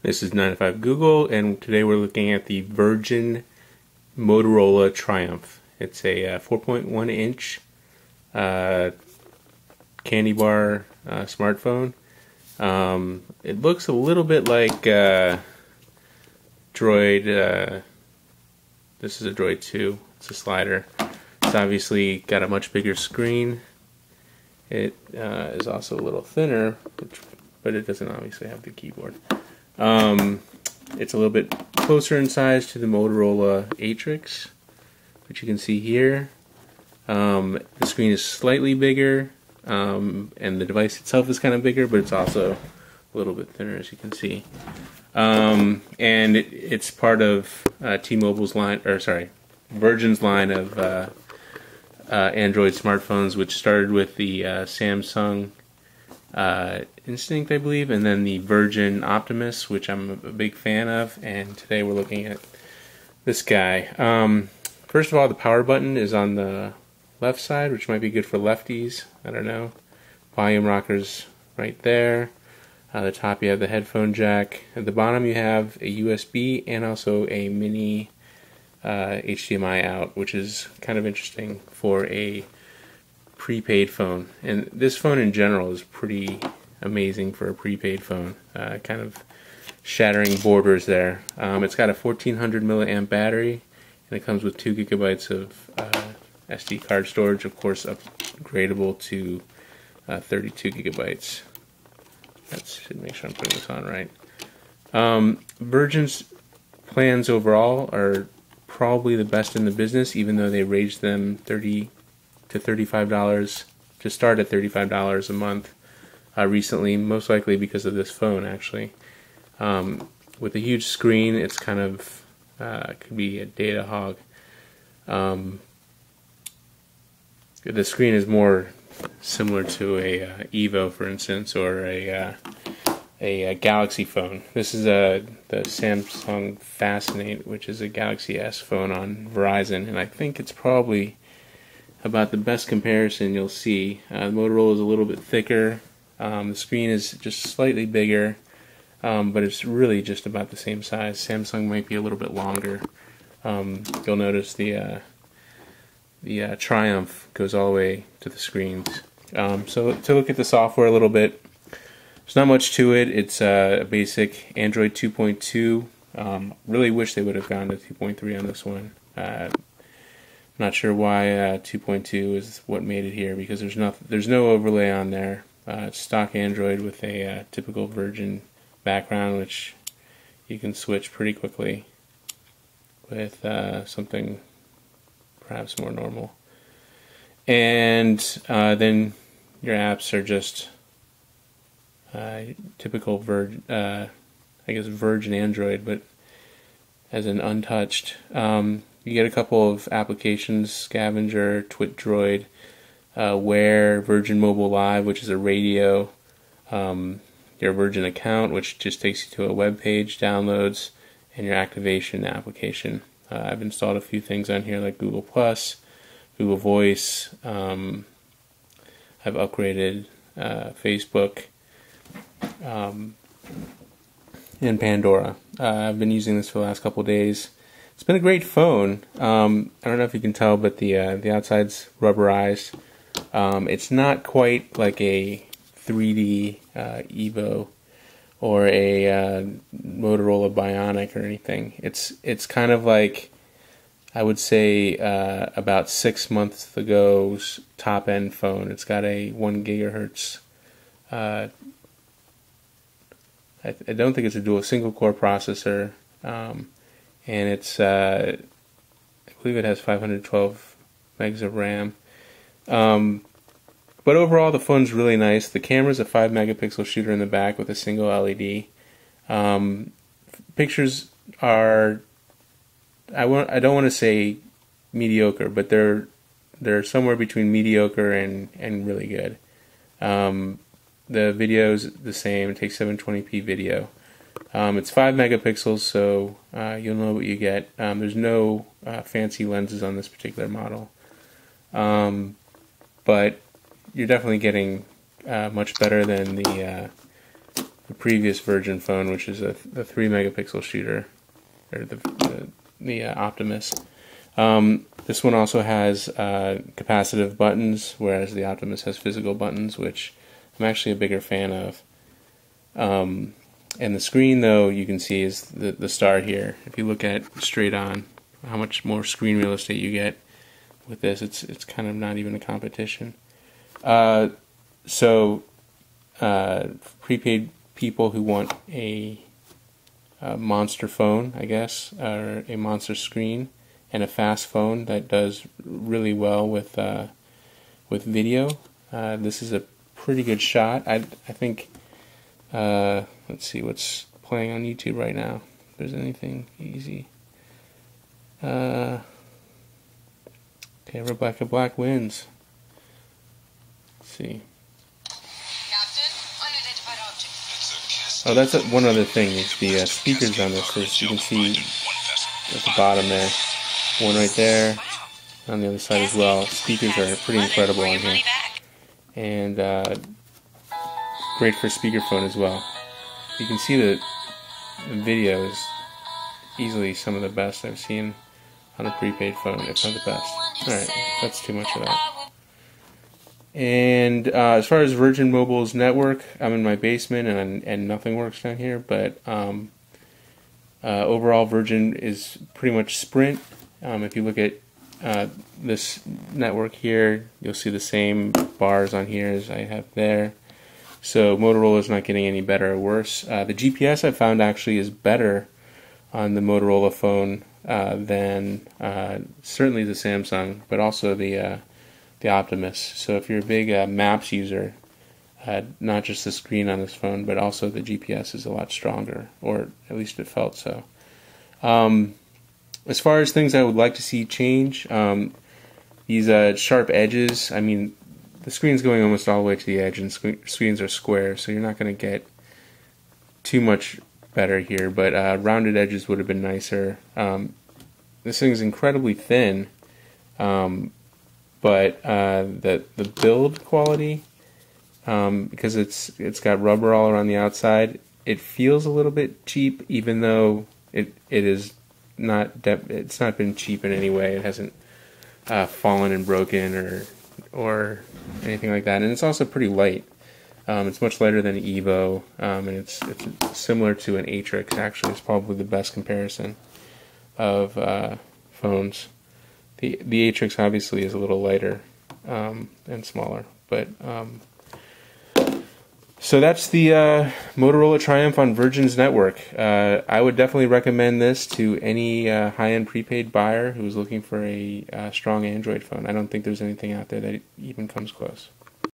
This is 9 to 5 Google, and today we're looking at the Virgin Motorola Triumph. It's a 4.1 inch candy bar smartphone. It looks a little bit like Droid. This is a Droid 2. It's a slider. It's obviously got a much bigger screen. It is also a little thinner, but it doesn't obviously have the keyboard. It's a little bit closer in size to the Motorola Atrix, which you can see here. The screen is slightly bigger, and the device itself is kind of bigger, but it's also a little bit thinner, as you can see. And it's part of T-Mobile's line, or sorry, Virgin's line of Android smartphones, which started with the Samsung Instinct, I believe, and then the Virgin Optimus, which I'm a big fan of. And today we're looking at this guy. First of all, the power button is on the left side, which might be good for lefties. I don't know. Volume rockers right there. At the top you have the headphone jack. At the bottom you have a USB and also a mini HDMI out, which is kind of interesting for a prepaid phone. And this phone in general is pretty amazing for a prepaid phone. Kind of shattering borders there. It's got a 1400 milliamp battery, and it comes with 2 gigabytes of SD card storage, of course upgradable to 32 gigabytes. Should make sure I'm putting this on right. Virgin's plans overall are probably the best in the business, even though they raised them $30 to $35 to start at $35 a month recently, most likely because of this phone, actually. With a huge screen, it's kind of could be a data hog. The screen is more similar to a Evo, for instance, or a Galaxy phone. This is the Samsung Fascinate, which is a Galaxy S phone on Verizon, and I think it's probably about the best comparison you'll see. The Motorola is a little bit thicker. The screen is just slightly bigger, but it's really just about the same size. Samsung might be a little bit longer. You'll notice the Triumph goes all the way to the screens. So to look at the software a little bit, there's not much to it. It's a basic Android 2.2. Really wish they would have gone to 2.3 on this one. Not sure why 2.2 is what made it here, because there's no overlay on there. It's stock Android with a typical Virgin background, which you can switch pretty quickly with something perhaps more normal. And then your apps are just typical Virgin Android, but as an untouched. You get a couple of applications: Scavenger, TwitDroid, Wear, Virgin Mobile Live, which is a radio, your Virgin account, which just takes you to a web page, downloads, and your activation application. I've installed a few things on here like Google Plus, Google Voice. I've upgraded Facebook and Pandora. I've been using this for the last couple of days. It's been a great phone. I don't know if you can tell, but the outside's rubberized. It's not quite like a 3D Evo or a Motorola Bionic or anything. It's kind of like, I would say, about 6 months ago's top-end phone. It's got a 1 gigahertz. I don't think it's a dual single-core processor. And it's, I believe it has 512 megs of RAM. But overall, the phone's really nice. The camera's a 5 megapixel shooter in the back with a single LED. Pictures are, I don't want to say mediocre, but they're somewhere between mediocre and really good. The video's the same. It takes 720p video. It's 5 megapixels, so you'll know what you get. There's no fancy lenses on this particular model, but you're definitely getting much better than the the previous version phone, which is the 3 megapixel shooter, or the Optimus. This one also has capacitive buttons, whereas the Optimus has physical buttons, which I'm actually a bigger fan of. And the screen, though, you can see is the star here. If you look at straight on, how much more screen real estate you get with this, it's kind of not even a competition. So prepaid people who want a monster phone, I guess, or a monster screen, and a fast phone that does really well with video, this is a pretty good shot. I think. Let's see what's playing on YouTube right now. If there's anything easy. Okay, Rebecca Black wins. Let's see. Oh, that's one other thing. Is the speakers on this. You can see at the bottom there. One right there. On the other side as well. Speakers are pretty incredible on here. And great for speakerphone as well. You can see that the video is easily some of the best I've seen on a prepaid phone, if not the best. Alright, that's too much of that. And as far as Virgin Mobile's network, I'm in my basement and nothing works down here, but overall Virgin is pretty much Sprint. If you look at this network here, you'll see the same bars on here as I have there. So Motorola is not getting any better or worse. The GPS I found actually is better on the Motorola phone than certainly the Samsung, but also the Optimus. So if you're a big Maps user, not just the screen on this phone, but also the GPS is a lot stronger, or at least it felt so. As far as things I would like to see change, these sharp edges, I mean, the screen's going almost all the way to the edge, and screens are square, so you're not going to get too much better here, but rounded edges would have been nicer. This thing's incredibly thin, but the build quality, because it's got rubber all around the outside, it feels a little bit cheap, even though it is not. It's not been cheap in any way. It hasn't fallen and broken or anything like that, and it's also pretty light. It's much lighter than an Evo, and it's similar to an Atrix. Actually, it's probably the best comparison of phones. The Atrix obviously is a little lighter and smaller, but so that's the Motorola Triumph on Virgin's network. I would definitely recommend this to any high-end prepaid buyer who is looking for a strong Android phone. I don't think there's anything out there that even comes close.